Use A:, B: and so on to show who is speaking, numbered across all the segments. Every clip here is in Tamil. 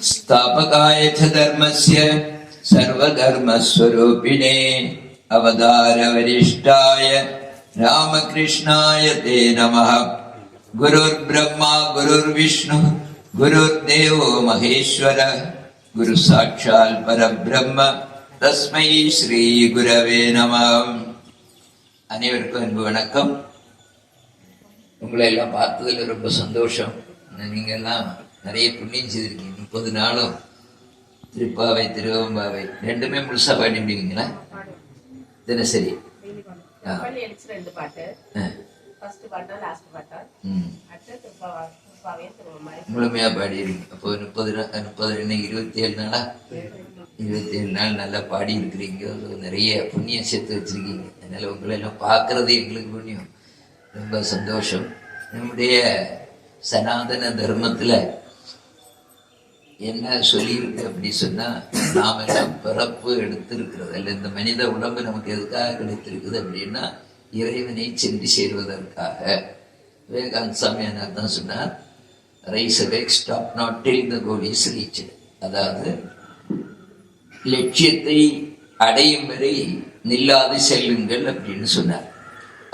A: स्थापकाय च धर्मस्य सर्वधर्मस्वरूपिणे अवतारवरिष्ठाय रामकृष्णाय ते नमः। गुरुर्ब्रह्मा गुरुर्विष्णु गुरुर्देवो महेश्वर गुरु साक्षात् परब्रह्म तस्मै श्री गुरवे नमः। அனைவருக்கும் அன்பு வணக்கம். உங்களை எல்லாம் பார்த்ததுல ரொம்ப சந்தோஷம். நீங்க எல்லாம் நிறைய புண்ணியம் செய்திருக்கீங்க. 30 நாளும் திருப்பாவை திருவம்பாவை ரெண்டுமே முழுசா பாடிடுவீங்களா? தினசரி முழுமையா பாடிடுவீங்க. அப்போ 30 இன்னைக்கு 27 நாளா? 27 நாள் நல்லா பாடி இருக்கிறீங்க. நிறைய புண்ணியம் சேர்த்து வச்சிருக்கீங்க. அதனால உங்களை எல்லாம் பார்க்கறது எங்களுக்கு புண்ணியம். ரொம்ப சந்தோஷம். நம்முடைய சனாதன தர்மத்துல என்ன சொல்லியிருக்கு அப்படி சொன்னா, நாம எல்லாம் பிறப்பு எடுத்திருக்கிறது அல்ல, இந்த மனித உடம்பு நமக்கு எதுக்காக கிடைத்திருக்குது அப்படின்னா இறைவனை சென்று சேர்வதற்காக. விவேகானந்த சாமி தான் சொன்னார், rice awake, stop not till the goal is reached. அதாவது லட்சியத்தை அடையும் வரை நில்லாது செல்லுங்கள் அப்படின்னு சொன்னார்.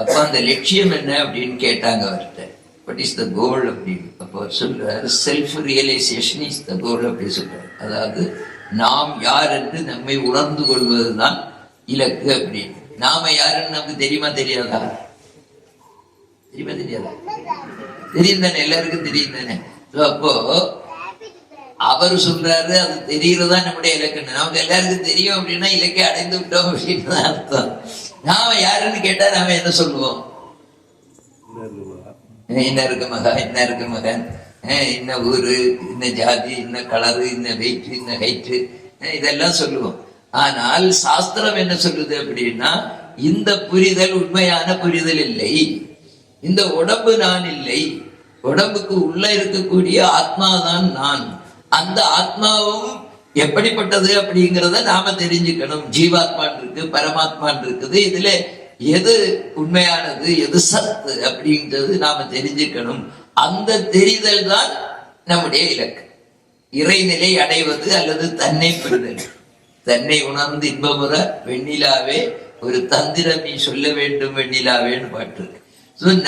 A: அப்ப அந்த லட்சியம் என்ன அப்படின்னு கேட்டாங்க அவர்கிட்ட. வாட் இஸ் த கோல் அப்படின்னு. அப்போ அவர் சொல்றாரு, செல்ஃப் ரியலைசேஷன் இஸ் த கோல் அப்படின்னு சொல்றாரு. அதாவது நாம் யார் என்று நம்மை உணர்ந்து கொள்வதுதான் இலக்கு அப்படின்னு. நாம யாருன்னு நமக்கு தெரியுமா தெரியாதா? தெரியுமா தெரியாதா? தெரியும் தானே, எல்லாருக்கும் தெரியும் தானே. அப்போ அவர் சொல்றாரு, அது தெரியறதா நம்முடைய இலக்குன்னு. நமக்கு எல்லாருக்கும் தெரியும் அப்படின்னா இலக்கை அடைந்து விட்டோம் அப்படின்னு தான் அர்த்தம். நாம யாருன்னு கேட்டா நாம என்ன சொல்லுவோம்? என்ன இருக்கு மகன், என்ன இருக்கு மகன், என்ன ஊரு, என்ன ஜாதி, என்ன கலரு, என்ன வெயிட், என்ன ஹைட்டு, இதெல்லாம் சொல்லுவோம். ஆனால் சாஸ்திரம் என்ன சொல்லுது அப்படின்னா, இந்த புரிதல் உண்மையான புரிதல் இல்லை. இந்த உடம்பு நான் இல்லை, உடம்புக்கு உள்ள இருக்கக்கூடிய ஆத்மாதான் நான். அந்த ஆத்மாவும் எப்படிப்பட்டது அப்படிங்கிறத நாம தெரிஞ்சுக்கணும். ஜீவாத்மான் இருக்கு, பரமாத்மான் இருக்குது. இதுல எது உண்மையானது, எது சத்து அப்படிங்கிறது நாம தெரிஞ்சுக்கணும். அந்த தெரிதல் தான் நம்முடைய இலக்கு. இறைநிலை அடைவது அல்லது தன்னை பெறுதல். தன்னை உணர்ந்து இன்பமுற வெண்ணிலாவே ஒரு தந்திரம் நீ சொல்ல வேண்டும் வெண்ணிலாவேன்னு பாட்டு.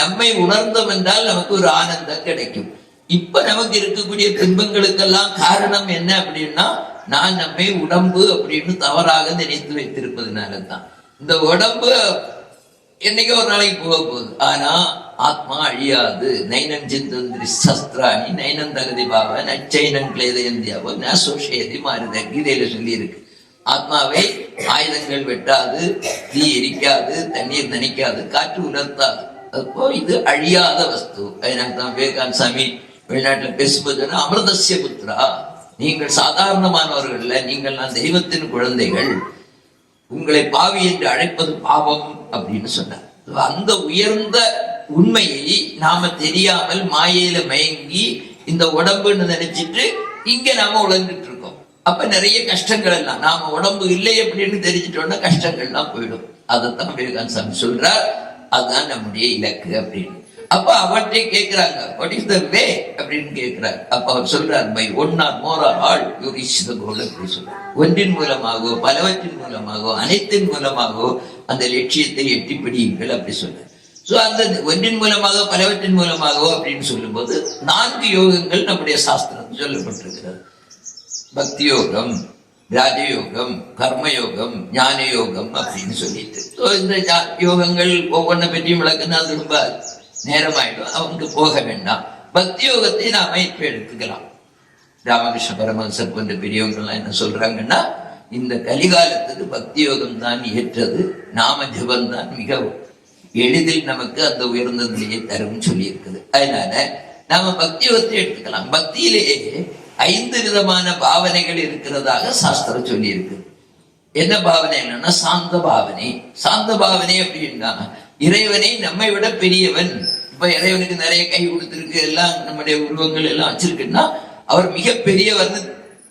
A: நம்மை உணர்ந்தோம் என்றால் நமக்கு ஒரு ஆனந்தம் கிடைக்கும். இப்ப நமக்கு இருக்கக்கூடிய துன்பங்களுக்கெல்லாம் காரணம் என்ன அப்படின்னா, நான் நம்மை உடம்பு அப்படின்னு தவறாக நினைத்து வைத்திருப்பதுனாலதான். இந்த உடம்பு என்னைக்கோ ஒரு நாளைக்கு போக போகுது. ஆனா ஆத்மா அழியாது. நைனன் சிந்தந்திரி சஸ்திராணி நைனன் தகுதி பாவ நச்சைனன் கிளேதயந்தியாவோ நோஷேதி மாறுத கீதையில சொல்லி இருக்கு. ஆத்மாவை ஆயுதங்கள் வெட்டாது, தீ எரிக்காது, தண்ணீர் நனைக்காது, காற்று உலர்த்தாது. அப்போ இது அழியாத வஸ்து. அதனால்தான் விவேகானந்த சாமி வெளிநாட்டுல பேசும்போது, அமிர்தசிய புத்திரா, நீங்கள் சாதாரணமானவர்கள், நீங்கள் நான் தெய்வத்தின் குழந்தைகள், உங்களை பாவி என்று அழைப்பது பாவம் அப்படின்னு சொன்னார். அந்த உயர்ந்த உண்மையை நாம தெரியாமல் மாயையில மயங்கி இந்த உடம்புன்னு நினைச்சிட்டு இங்க நாம உழந்துட்டு இருக்கோம். அப்ப நிறைய கஷ்டங்கள் எல்லாம், நாம உடம்பு இல்லை அப்படின்னு தெரிஞ்சிட்டோம்னா கஷ்டங்கள்லாம் போயிடும். அதைத்தான் விவேகானந்த சாமி சொல்றார், அதுதான் நம்முடைய இலக்கு அப்படின்னு. அப்ப அவர்கிட்ட கேட்கிறாங்க, வாட் இஸ் த வே அப்படின்னு கேட்கிறார். அப்ப அவர் சொல்றார், by one or more or all you reach the goal அப்படி சொல்றார். ஒன்றின் மூலமாகவோ பலவற்றின் மூலமாகவோ அனைத்தின் மூலமாகவோ அந்த லட்சியத்தை எட்டி பிடியுங்கள் அப்படி சொல்றார். சோ அந்த ஒன்றின் மூலமாக பலவற்றின் மூலமாகவோ அப்படின்னு சொல்லும் போது 4 யோகங்கள் நம்முடைய சாஸ்திரம் சொல்லப்பட்டிருக்கிறது. பக்தி யோகம், ராஜயோகம், கர்மயோகம், ஞான யோகம் அப்படின்னு சொல்லிட்டு. இந்த யோகங்கள் ஒவ்வொன்றை பற்றியும் விளக்குன்னா அது ரொம்ப நேரமாயிடும், அவங்க போக வேண்டாம். பக்தி யோகத்தை நாம இப்ப எடுத்துக்கலாம். ராமகிருஷ்ண பரமஹம்சர் போன்ற பெரியவங்கள்லாம் என்ன சொல்றாங்கன்னா, இந்த கலிகாலத்துக்கு பக்தி யோகம் தான் ஏற்றது, நாம ஜபம் தான் மிக எளிதில் நமக்கு அந்த உயர்ந்த நிலையை தரும் சொல்லி இருக்குது. அதனால நாம பக்தி யோகத்தை எடுத்துக்கலாம். பக்தியிலேயே 5 விதமான பாவனைகள் இருக்கிறதாக சாஸ்திரம் சொல்லி இருக்கு. என்ன பாவனை என்னன்னா, சாந்த பாவனை. சாந்த பாவனை அப்படின்னா, இறைவனை நம்மை விட பெரியவன். இப்ப இறைவனுக்கு நிறைய கை கொடுத்திருக்கு, எல்லாம் நம்முடைய உருவங்கள் எல்லாம் வச்சிருக்குன்னா அவர் மிக பெரியவர்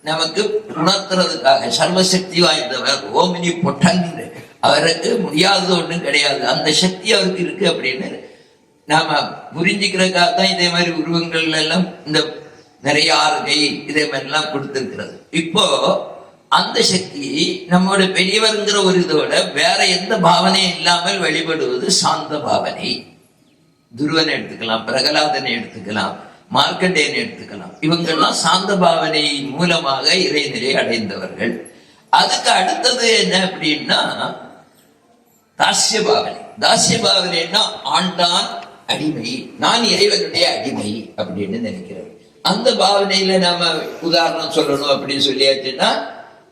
A: நமக்கு உணர்த்துறதுக்காக. சர்வசக்தி வாய்ந்தவர், ஓமினி பொட்டன், அவருக்கு முடியாதது ஒன்றும் கிடையாது, அந்த சக்தி அவருக்கு இருக்கு அப்படின்னு நாம புரிஞ்சுக்கிறதுக்காக தான் இதே மாதிரி உருவங்கள் எல்லாம் இந்த நிறைய ஆறுகை இதே மாதிரிலாம் கொடுத்திருக்கிறது. இப்போ அந்த சக்தி நம்மோட பெரியவர்ங்கிற ஒரு இதோட வேற எந்த பாவனையும் இல்லாமல் வழிபடுவது சாந்த பாவனை. துருவனை எடுத்துக்கலாம், பிரகலாதனை எடுத்துக்கலாம், மார்க்கண்டேயனை எடுத்துக்கலாம். இவங்கெல்லாம் சாந்த பாவனை மூலமாக இறைநிலை அடைந்தவர்கள். அதுக்கு அடுத்தது என்ன அப்படின்னா தாசிய பாவனை. தாசிய பாவனைன்னா ஆண்டான் அடிமை, நான் இறைவனுடைய அடிமை அப்படின்னு நினைக்கிறது. அந்த பாவனையில நாம உதாரணம் சொல்லணும் அப்படின்னு சொல்லியாச்சுன்னா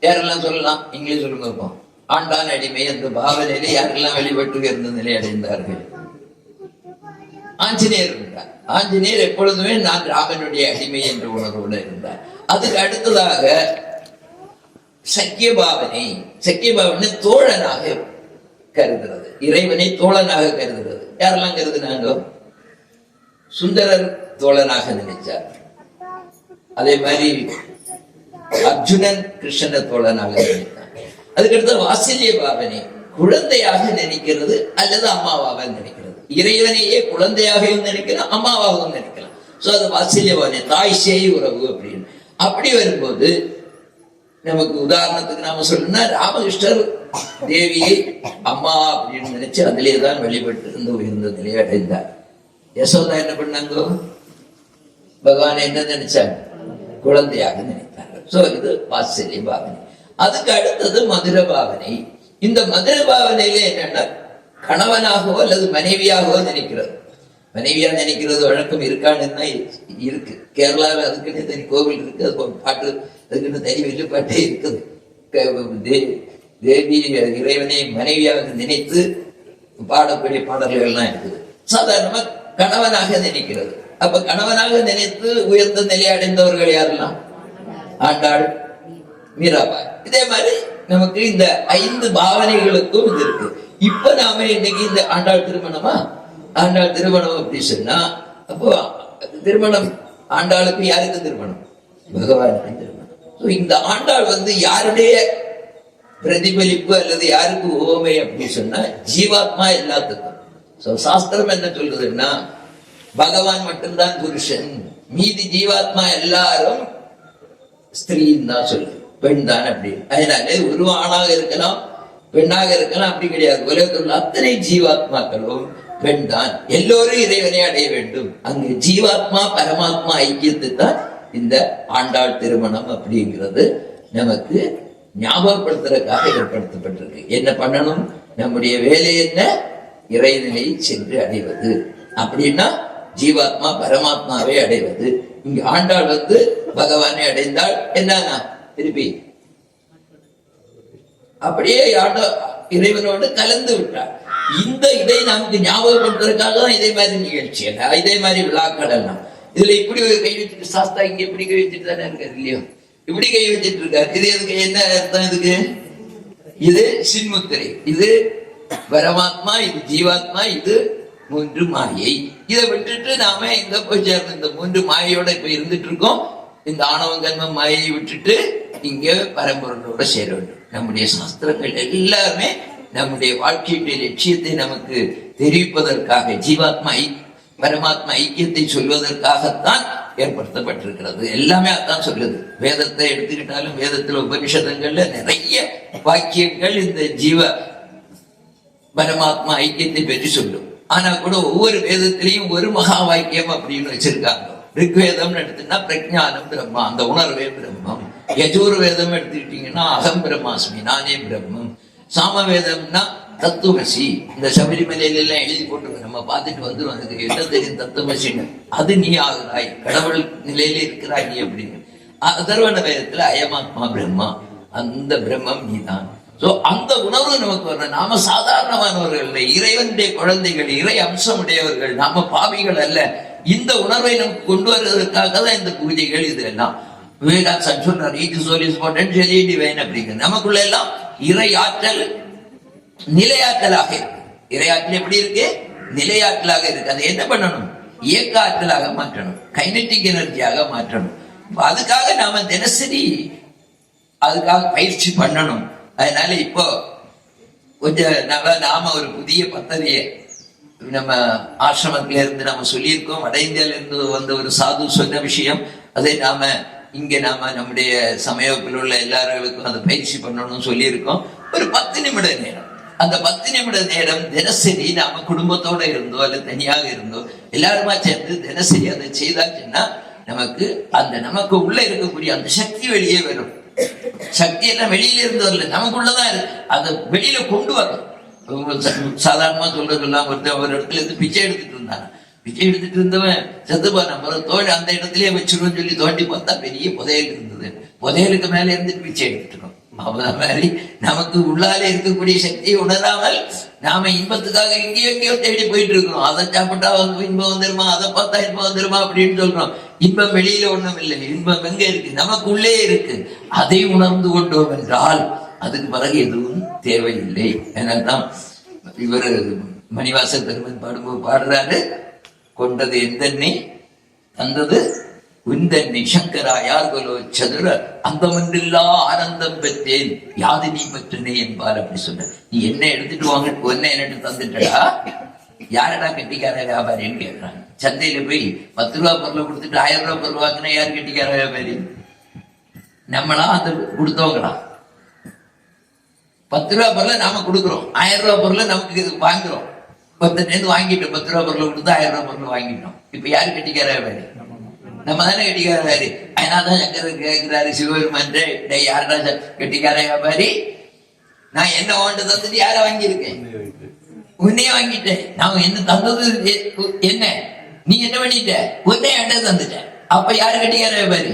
A: யாரெல்லாம் சொல்லலாம்? இங்கிலீஷ் சொல்லுங்க இருப்போம். ஆண்டான் அடிமை அந்த பாவனையில யாரெல்லாம் வெளிப்பட்டு உயர்ந்த நிலை அடைந்தார்கள்? ஆஞ்சநேயர் இருந்தார். ஆஞ்சநேயர் எப்பொழுதுமே நான் ராமனுடைய அடிமை என்ற உணர்வோடு இருந்தார். அதுக்கு அடுத்ததாக சக்கிய பாவனை. சக்கிய பாவனை தோழனாக கருதுறது, இறைவனை தோழனாக கருதுறது. யாரெல்லாம் கருதுனாங்க? சுந்தரர் தோழனாக நினைச்சார். அதே மாதிரி அர்ஜுனன் கிருஷ்ண தோழனாக நினைத்தார். அதுக்கடுத்து வாத்சல்ய பாவனை, குழந்தையாக நினைக்கிறது அல்லது அம்மாவாக நினைக்கிறது. இறைவனையே குழந்தையாகவும் நினைக்கலாம், அம்மாவாகவும் நினைக்கலாம். சோ அது வாத்சல்ய பாவனை, தாய் சேய் உறவு அப்படின்னு. அப்படி வரும்போது நமக்கு உதாரணத்துக்கு நாம சொல்லணும்னா ராமகிருஷ்ணர் தேவியை அம்மா அப்படின்னு நினைச்சு அதிலே தான் வழிபட்டு இருந்து உயர்ந்த நிலையை அடைந்தார். யசோதா என்ன பண்ணாங்க? பகவான் என்ன நினைச்சாங்க? குழந்தையாக நினைத்தார்கள். சோ இது வாத்சல்ய பாவனை. அதுக்கு அடுத்தது மதுர பாவனை. இந்த மதுர பாவனையில என்னன்னா கணவனாகவோ அல்லது மனைவியாகவோ நினைக்கிறது. மனைவியா நினைக்கிறது வழக்கம் இருக்கான்னு இருக்கு. கேரளாவில் அதுக்குன்னு தனி கோவில் இருக்கு, அது பாட்டு அதுக்குன்னு தனி வெளிப்பாட்டே இருக்குது. தேவி இறைவனை மனைவியாக நினைத்து பாடக்கூடிய பாடல்கள்லாம் இருக்குது. சாதாரணமா கணவனாக நினைக்கிறது. அப்ப கணவனாக நினைத்து உயர்ந்த நிலை அடைந்தவர்கள் யாரெல்லாம்? ஆண்டாள், மீராபாய். இதே மாதிரி நமக்கு இந்த 5 பாவனைகளுக்கும் இது இருக்கு. இப்ப நாம இன்னைக்கு இந்த ஆண்டாள் திருமணமா, ஆண்டாள் திருமணம் அப்படி சொன்னா அப்போ திருமணம் ஆண்டாளுக்கு யாருக்கு திருமணம்? பகவானுக்கு திருமணம். இந்த ஆண்டாள் யாருடைய பிரதிபலிப்பு அல்லது யாருக்கு ஓமை அப்படி சொன்னா ஜீவாத்மா எல்லாத்துக்கும். சாஸ்திரம் என்ன சொல்றதுன்னா பகவான் மட்டும்தான் புருஷன், மீதி ஜீவாத்மா எல்லாரும் ஸ்திரீன்னு தான் சொல்லுது, பெண் தான் அப்படின்னு. அதனால ஒரு ஆணாக இருக்கலாம், பெண்ணாக இருக்கலாம், அப்படி கிடையாது. உலகத்தில் உள்ள அத்தனை ஜீவாத்மாக்களும் பெண் தான். எல்லோரும் இறைவனை அடைய வேண்டும். அங்கு ஜீவாத்மா பரமாத்மா ஐக்கியத்தை தான் இந்த ஆண்டாள் திருமணம் அப்படிங்கிறது நமக்கு ஞாபகப்படுத்துறதுக்காக ஏற்படுத்தப்பட்டிருக்கு. என்ன பண்ணணும்? நம்முடைய வேலை என்ன? இறைநிலையை சென்று அடைவது. அப்படின்னா ஜீவாத்மா பரமாத்மாவை அடைவது. இங்க ஆண்டாள் பகவானை அடைந்தாள். என்னன்னா திருப்பி அப்படியே இறைவனோடு கலந்து விட்டார். இந்த இதை நமக்கு ஞாபகப்படுத்துறதுக்காக தான் இதே மாதிரி நிகழ்ச்சி எல்லாம், இதே மாதிரி விழாக்கள் எல்லாம். இதுல இப்படி ஒரு கை வச்சுட்டு சாஸ்தா இங்க இப்படி கை வச்சுட்டு தானே இருக்காரு இல்லையோ? இப்படி கை வச்சுட்டு இருக்காரு. இது எதுக்கு? என்ன அர்த்தம் இதுக்கு? இது சின்முத்திரை, இது பரமாத்மா, இது ஜீவாத்மா, இது 3 மாயை. இதை விட்டுட்டு நாம எங்க போய் சேர்ந்து இந்த 3 மாயையோட இப்ப இருந்துட்டு இருக்கோம். இந்த ஆணவம் கர்மம் மாயை விட்டுட்டு இங்க பரம்பொருளோட சேர வேண்டும். நம்முடைய சாஸ்திரங்கள் எல்லாமே நம்முடைய வாழ்க்கையுடைய லட்சியத்தை நமக்கு தெரிவிப்பதற்காக, ஜீவாத்மா பரமாத்மா ஐக்கியத்தை சொல்வதற்காகத்தான் ஏற்படுத்தப்பட்டிருக்கிறது. எல்லாமே அதான் சொல்லுது. வேதத்தை எடுத்துக்கிட்டாலும் வேதத்துல உபனிஷதங்கள்ல நிறைய வாக்கியங்கள் இந்த ஜீவ பரமாத்மா ஐக்கியத்தை பற்றி சொல்லும். ஆனா கூட ஒவ்வொரு வேதத்திலையும் ஒரு மகா வாக்கியம் அப்படின்னு வச்சிருக்காங்க. ரிக்வேதம் எடுத்துன்னா பிரஜானம் பிரம்மா, அந்த உணர்வே பிரம்மம். யஜூர் வேதம் எடுத்துக்கிட்டீங்கன்னா அகம் பிரம்மாஸ்மி, நானே பிரம்மம். சாமவேதம்னா தத்துவமசி. இந்த சபரிமலையில எல்லாம் எழுதி போட்டு நம்ம பார்த்துட்டு வந்துடும். அதுக்கு என்ன தெரியும் தத்துவமசின்னு? அது நீ ஆகுறாய், கடவுள் நிலையில இருக்கிறாய் நீ அப்படின்னு. அதர்வண வேதத்துல அயமாத்மா பிரம்மா, அந்த பிரம்மம் நீதான். சோ அந்த உணர்வு நமக்கு வரணும். நாம சாதாரணமானவர்கள், இறைவனுடைய குழந்தைகள், இறை அம்சம் உடையவர்கள், நாம பாவிகள் அல்ல. இந்த உணர்வை நமக்கு கொண்டு வருவதற்காக தான் இந்த பூஜைகள். இது எல்லாம் விவேகானந்தர் சொன்னார், அப்படிங்கிற நமக்குள்ள எல்லாம் இறை ஆற்றல் நிலையாற்றலாக இருக்கு. இறையாற்றல் எப்படி இருக்கு? நிலையாற்றலாக இருக்கு. அதை என்ன பண்ணணும்? இயக்க ஆற்றலாக மாற்றணும், கைனட்டிக் எனர்ஜியாக மாற்றணும். அதுக்காக நாம தினசரி அதுக்காக பயிற்சி பண்ணணும். அதனால இப்போ கொஞ்சம் நாம ஒரு புதிய பத்ததியை நம்ம ஆசிரமத்தில இருந்து நம்ம சொல்லியிருக்கோம். வட இந்தியால இருந்து வந்த ஒரு சாது சொன்ன விஷயம், அதை நாம நம்முடைய சமயத்தில் உள்ள எல்லாருக்கும் அதை பயிற்சி பண்ணணும்னு சொல்லியிருக்கோம். ஒரு 10 நிமிட நேரம், அந்த 10 நிமிட நேரம் தினசரி நாம குடும்பத்தோட இருந்தோ அல்லது தனியாக இருந்தோ எல்லாருமா சேர்ந்து தினசரி அதை செய்தாச்சுன்னா நமக்கு உள்ள இருக்கக்கூடிய அந்த சக்தி வெளியே வரும். சக்தி எல்லாம் வெளியில இருந்து வரல, நமக்குள்ளதான் இருக்கு. அதை வெளியில கொண்டு வரணும். சாதாரணமா சொல்றதெல்லாம் ஒரு இடத்துல இருந்து பிச்சை எடுத்துட்டு இருந்தாங்க. பிச்சை எடுத்துட்டு இருந்தவன் செத்துப்பா நம்ம தோண்டி அந்த இடத்துலயே வச்சிருவோம் சொல்லி தோண்டி பார்த்தா பெரிய புதையல் இருந்தது. புதையலுக்கு மேல இருந்துட்டு பிச்சை எடுத்துட்டு இருக்கோம். மாதிரி நமக்கு உள்ளாலே இருக்கக்கூடிய சக்தியை உணராமல் நாம இன்பத்துக்காக எங்கேயோ தேடி போயிட்டு இருக்கிறோம். அதை சாப்பிட்டா இன்பம் வந்துருமா, அதை பார்த்தா இன்பம் வந்துருமா அப்படின்னு சொல்றோம். இன்பம் வெளியில ஒண்ணும் இல்லை, இன்பம் எங்க இருக்கு, நமக்கு உள்ளே இருக்கு. அதை உணர்ந்து கொண்டோம் என்றால் அதுக்கு பிறகு எதுவும் தேவையில்லை. ஏன்னால்தான் இவர் மணிவாசல் பெருமன் பாடுறாரு, கொண்டது எந்தெண்ணி தந்தது உந்தெண்ணி சங்கரா யார்களோ சதுர அந்தமன்றில்லா ஆனந்தம் பெற்றேன் யாது நீ பெற்றனே என்பார். அப்படி சொல்ற, நீ என்ன எடுத்துட்டு வாங்க, ஒன்ன என்னட்டு தந்துட்டடா, யாரடா கட்டிக்கார வியாபாரின்னு கேட்கிறாங்க. சந்தையில போய் 10 ரூபா பொருளை கொடுத்துட்டு 1000 ரூபாய் பொருள் வாங்கினா யாரு கட்டிக்கார வியாபாரி? நம்மளா அந்த கொடுத்தவங்களா? 10 ரூபா பொருளை நாம கொடுக்குறோம், 1000 ரூபாய் பொருளை நமக்கு இது வாங்குறோம். 10 வாங்கிட்டோம், 10 ரூபாய் பொருளை கொடுத்து 1000 ரூபாய் பொருள் வாங்கிட்டோம். இப்ப யாரு கட்டிக்கார வியாபாரி? நம்ம தானே கட்டிக்காராரு. அதனாலதான் சங்கரர் கேட்கிறாரு சிவபெருமான், யாரா கட்டிக்கார வியாபாரி? நான் என்ன வாண்டு தந்துட்டு யார வாங்கியிருக்கேன்? உன்னையே வாங்கிட்டேன். நான் என்ன தந்தது என்ன, நீ என்ன பண்ணிட்ட? உன்னை என்ன தந்துட்ட, அப்ப யாரு கட்டிக்கார வியாபாரி?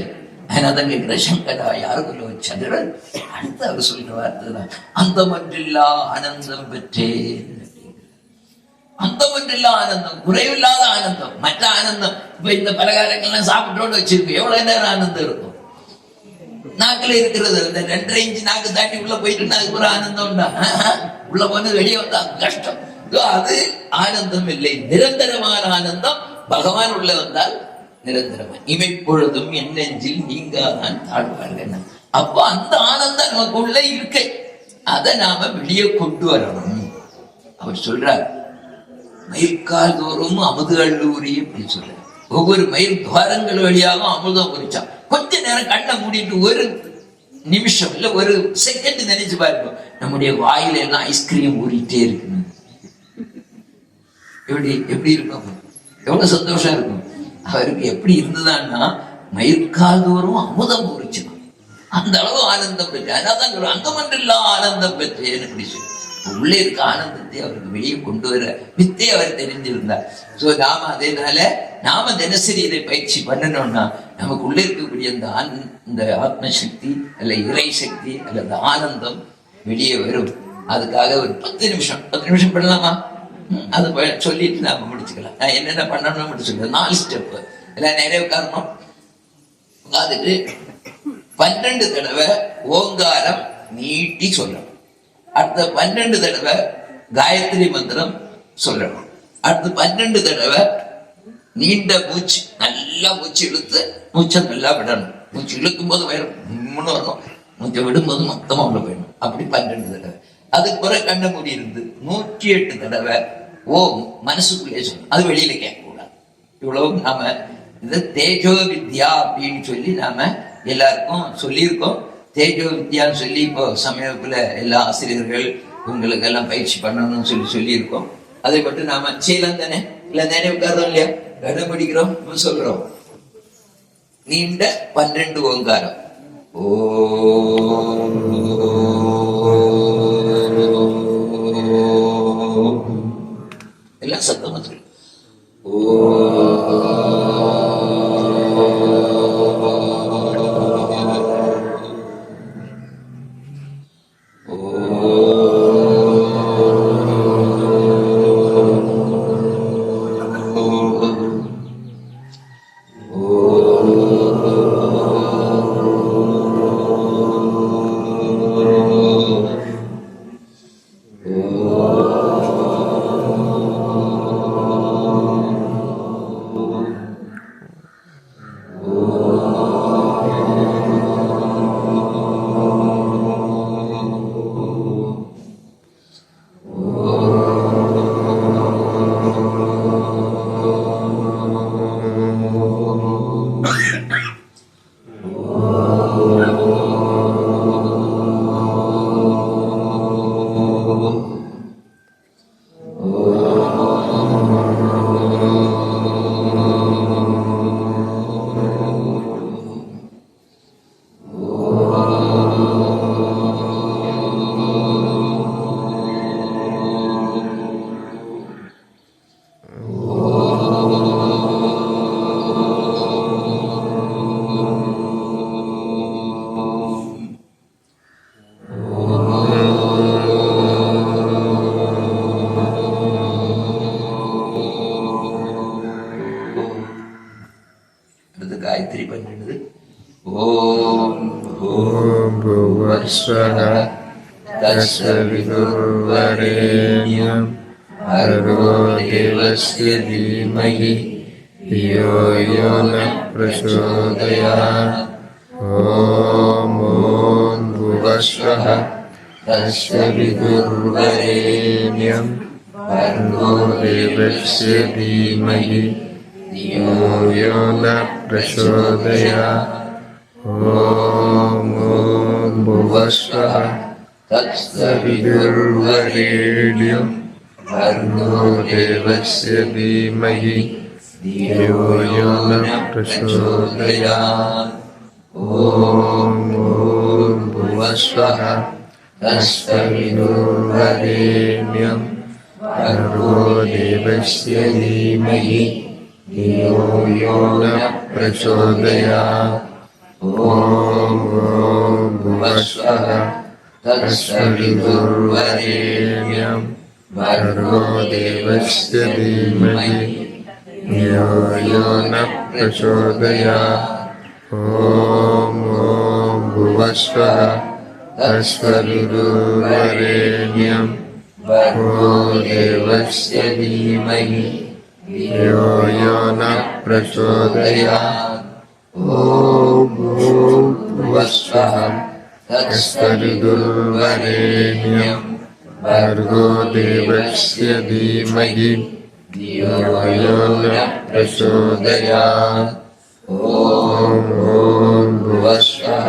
A: அதனாலதான் கேட்கிற சங்கரா யாருக்குள்ள சந்திரன். அடுத்து அவர் சொல்ற வார்த்தை தான், அந்த மன்றில்லா ஆனந்தம் பெற்றேன். அந்த ஒன்றில்லா ஆனந்தம், குறைவில்லாத ஆனந்தம், மற்ற ஆனந்தம். இப்ப இந்த பலகாரங்கள்லாம் சாப்பிட்டோன்னு வச்சிருக்கோம், எவ்வளவு நேரம் ஆனந்தம் இருக்கும்? நாக்குல இருக்கிறது இந்த 2.5 இன்ச்சு நாக்கு தாண்டி உள்ள போயிட்டு அதுக்கு ஒரு ஆனந்தம் உண்டா? உள்ள போனது வெளியே வந்தா கஷ்டம். அது ஆனந்தம் இல்லை, நிரந்தரமான ஆனந்தம். பகவான் உள்ள வந்தால் நிரந்தரமா இமைப்பொழுதும் என் நெஞ்சில் நீங்காதான் தாழ்வார்கள். அப்ப அந்த ஆனந்தம் நமக்கு உள்ள இருக்கு, அதை நாம வெளியே கொண்டு வரணும். அவர் சொல்றார், மயிர்கால் தோறும் அமுது அள்ளூரி அப்படின்னு சொல்ற. ஒவ்வொரு மயில் துவாரங்கள் வழியாக அமுதம் குறிச்சான். கொஞ்ச நேரம் கண்ணை மூடிட்டு ஒரு நிமிஷம் இல்ல ஒரு செகண்ட் நினைச்சு பாருங்க, நம்முடைய வாயில எல்லாம் ஐஸ்கிரீம் ஊறிட்டே இருக்கு. எப்படி இருக்கும்? எவ்வளவு சந்தோஷம் இருக்கும். அவருக்கு எப்படி இருந்ததுன்னா மயிர்கால் தோறும் அமுதம் குறிச்சான். அந்த அளவு ஆனந்தம் பெற்று, அதான் அந்த மன்றில்லா ஆனந்தம் பெற்றேன்னு அப்படி சொல்லி உள்ளே இருக்க ஆனந்தத்தை அவருக்கு வெளியே கொண்டு வர வித்தை அவர் தெரிஞ்சிருந்தார். சோ அதனால நாம தினசரி இதை பயிற்சி பண்ணணும்னா நமக்கு உள்ளே இருக்கக்கூடிய அந்த ஆத்மசக்தி அல்ல இறை சக்தி அல்லது ஆனந்தம் வெளியே வரும். அதுக்காக ஒரு 10 நிமிஷம் பண்ணலாமா? அது சொல்லிட்டு நாம முடிச்சுக்கலாம். நான் என்னென்ன பண்ணணும்னு மட்டும் சொல்ல 4 ஸ்டெப் எல்லாம் நிறைய காரணம். உட்காந்துட்டு 12 தடவை ஓங்காரம் நீட்டி சொல்லணும். அடுத்த 12 தடவை காயத்ரி மந்திரம் சொல்லணும். அடுத்து 12 தடவை நீண்ட மூச்சு, நல்லா மூச்சு இழுத்து மூச்சை நல்லா விடணும். மூச்சு இழுக்கும் போது முன்னு வரணும், மூச்சை விடும்போது மொத்தமா உள்ள போயிடணும். அப்படி 12 தடவை. அதுக்கு பிறகு கண்ண மூடி இருந்து 108 தடவை ஓம் மனசுக்குள்ளே சொல்லணும். அது வெளியில கேட்க கூடாது. இவ்வளவு நாம இது தேஜோ வித்யா அப்படின்னு சொல்லி நாம எல்லாருக்கும் சொல்லியிருக்கோம். தேஜோ வித்யான்னு சொல்லி இப்போ சமயத்துல எல்லா ஆசிரியர்கள் உங்களுக்கு எல்லாம் பயிற்சி பண்ணணும்னு சொல்லியிருக்கோம். அதை மட்டும் நாம செய்யலாம் தானே? இல்ல நேரே உட்கார்றோம் இல்லையா? கடம் படிக்கிறோம், சொல்றோம். நீண்ட 12 ஓங்காரம். ஓ எல்லாம் சத்தமா சொல்லு.
B: ஓம் பூவஸ்வஹ தத்சவிதுர்வரேண்யம் भर्गो देवस्य धीमहि धियो यो नः प्रचोदयात्। ॐ भुवस्वः तस्य विदुर्वरेण्यं भर्गो देवस्य धीमहि धियो यो नः प्रचोदयात्। ॐ भुवस्वः तस्य विदुर्वरेण्यं भर्गो देवस्य धीमहि धियो यो नः प्रचोदयात्। ॐ भुवस्वः तत्सवितुर्वरेण्यं भर्गो देवस्य धीमहि धियो यो नः प्रचोदयात्। ॐ भुवस्वः तत्सवितुर्वरेण्यं भर्गो देवस्य धीमहि धियो यो नः प्रचोदयात्। ॐ भुवस्वः तत्सवितुर्वरेण्यं भर्गो देवस्य धीमहि धियो यो नः प्रचोदयात्। ॐ भुवस्वः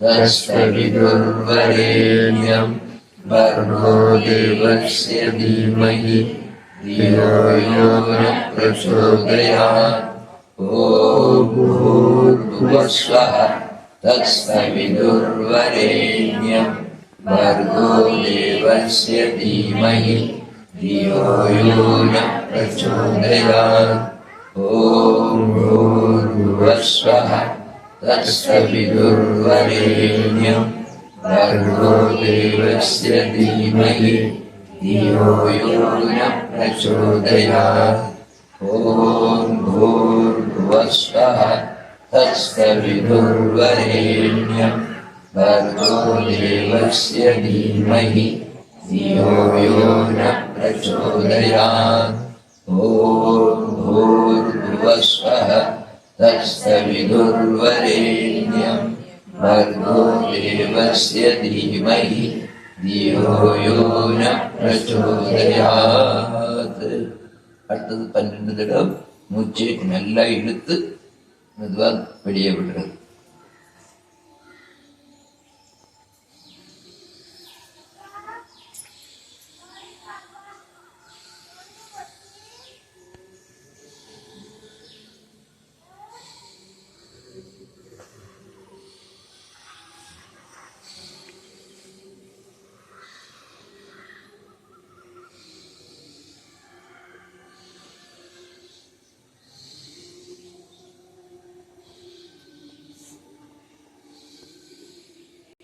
B: तत्सवितुर्वरेण्यं भर्गो देवस्य धीमहि धियो यो नः प्रचोदयात्। ॐ भुवस्वः तत्सवितुर्वरेण्यं भर्गो देवस्य धीमहि धियो यो नः प्रचोदयात्। ॐ भुवस्वः तत्सवितुर्वरेण्यं भर्गो देवस्य धीमहि धियो यो नः प्रचोदयात्। ॐ भुवस्वः तत्सवितुर्वरेण्यं भर्गो देवस्य धीमहि धियो यो नः प्रचोदयात्। ॐ भूर्भुवस्वः तत्सवितुर्वरेण्यं भर्गो देवस्य धीमहि धियो यो नः प्रचोदयात्। ॐ भूर्भुवस्वः तत्सवितुर्वरेण्यं भर्गो देवस्य धीमहि धियो यो नः प्रचोदयात्. அடுத்தது 12 தடவை மூச்சை நல்லா இழுத்து மெதுவா வெளியே விடுறது.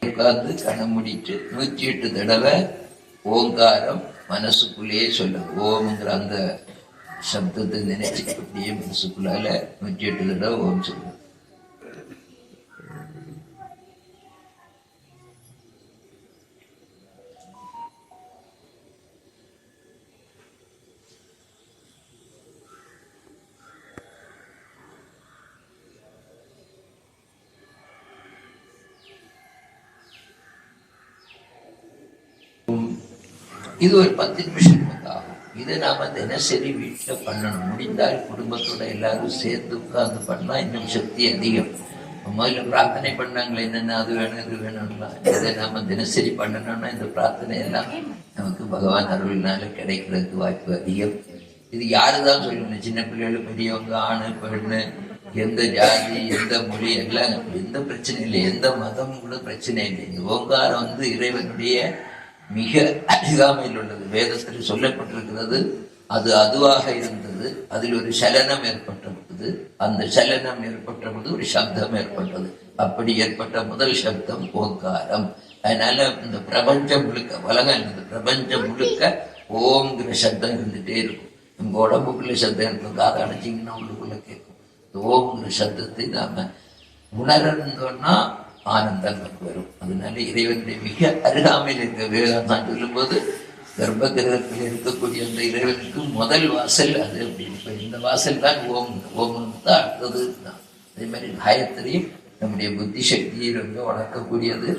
B: உட்கார்ந்து கண்ண மூடிட்டு 108 தடவை ஓங்காரம் மனசுக்குள்ளேயே சொல்லுது. ஓம்ங்கிற அந்த சப்தத்தை நினைச்சு அப்படியே மனசுக்குள்ளால 108 தடவை ஓம் சொல்லுது. இது ஒரு 10 நிமிஷம் ஆகும். இதை நாம தினசரி வீட்டுல பண்ணணும். முடிந்தால் குடும்பத்தோட எல்லாரும் சேர்ந்து உட்கார்ந்து பண்ணா இன்னும் சக்தி அதிகம். முதல்ல பிரார்த்தனை பண்ணாங்களே என்னென்ன அது வேணும் இது வேணும்லாம், இதை நாம தினசரி பண்ணணும்னா இந்த பிரார்த்தனை எல்லாம் நமக்கு பகவான் அருள்னால கிடைக்கிறதுக்கு வாய்ப்பு அதிகம். இது யாருதான் சொல்லணும், சின்ன பிள்ளைகள் பெரியவங்க, ஆணு பெண்ணு, எந்த ஜாதி எந்த மொழி எல்லாம் எந்த பிரச்சனை இல்லை, எந்த மதம் கூட பிரச்சனை இல்லை. இந்த ஓங்காரம் இறைவனுடைய மிக அருகாமையில் உள்ளது. வேதத்தில் சொல்லப்பட்டிருக்கிறது. அது அதுவாக இருந்தது, அதில் ஒரு சலனம் ஏற்பட்டிருந்தது. அந்த சலனம் ஏற்பட்ட போது ஒரு சப்தம் ஏற்பட்டது. அப்படி ஏற்பட்ட முதல் சப்தம் ஓங்காரம். அதனால இந்த பிரபஞ்சம் முழுக்க, உலகம் இருந்தது, பிரபஞ்சம் முழுக்க ஓம்ங்கிற சப்தம் இருந்துட்டே இருக்கும். நம்ம உடம்புக்குள்ள சப்தம் இருக்கும், காதை அடைச்சிங்கன்னா உள்ளுக்குள்ள கேட்கும். இந்த ஓம்ங்கிற சப்தத்தை நாம உணர்ந்தோம்னா ஆனந்தம் நமக்கு வரும். அதனால இறைவனுடைய மிக அருகாமையில் இருக்க வேதாந்தம் சொல்லும்போது கர்ப்ப கிரகத்தில் இருக்கக்கூடிய அந்த இறைவனுக்கு முதல் வாசல் அது அப்படின்னு. இப்ப இந்த வாசல் தான் ஓம். ஓம் தான் அடுத்தது தான். அதே மாதிரி காயத்ரியும் நம்முடைய புத்தி சக்தியை ரொம்ப வளர்க்கக்கூடியது.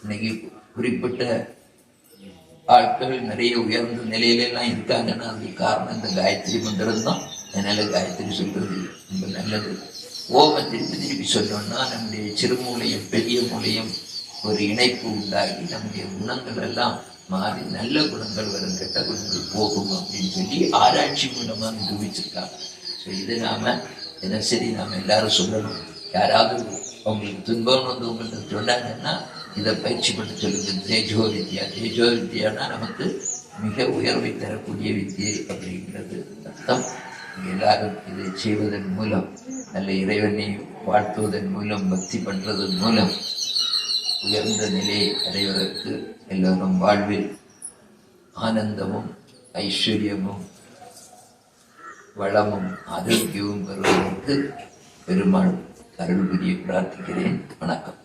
B: இன்னைக்கு குறிப்பிட்ட ஆட்கள் நிறைய உயர்ந்த நிலையிலெல்லாம் இருக்காங்கன்னா அதுக்கு காரணம் இந்த காயத்ரி மந்திரம் தான். அதனால காயத்ரி சொல்றது ரொம்ப நல்லது. ஓம திருப்பி திருப்பி சொன்னோம்னா நம்முடைய சிறுமூலையும் பெரிய மூலையும் ஒரு இணைப்பு உண்டாகி நம்முடைய குணங்கள் எல்லாம் மாறி நல்ல குணங்கள் வரும், கெட்ட குணங்கள் போகும் அப்படின்னு சொல்லி ஆராய்ச்சி மூலமா நிரூபிச்சிருக்காங்க. ஸோ இது நாம தினசரி நாம எல்லாரும் சொல்லணும். யாராவது அவங்களுக்கு துன்பம் வந்து உங்கள்கிட்ட சொன்னாங்கன்னா இதை பயிற்சி பண்ண சொல்லுங்க. தேஜோ வித்யா. தேஜோ வித்யானா நமக்கு மிக உயர்வை தரக்கூடிய வித்தியை அப்படிங்கிறது அர்த்தம். எல்லாரும் இதை செய்வதன் மூலம் நல்ல இறைவனை வாழ்த்துவதன் மூலம் பக்தி பண்றதன் மூலம் உயர்ந்த நிலையை அடைவதற்கு எல்லோரும் வாழ்வில் ஆனந்தமும் ஐஸ்வர்யமும் வளமும் ஆரோக்கியமும் பெறுவதற்கு பெருமாள் அருள் புரிய பிரார்த்திக்கிறேன். வணக்கம்.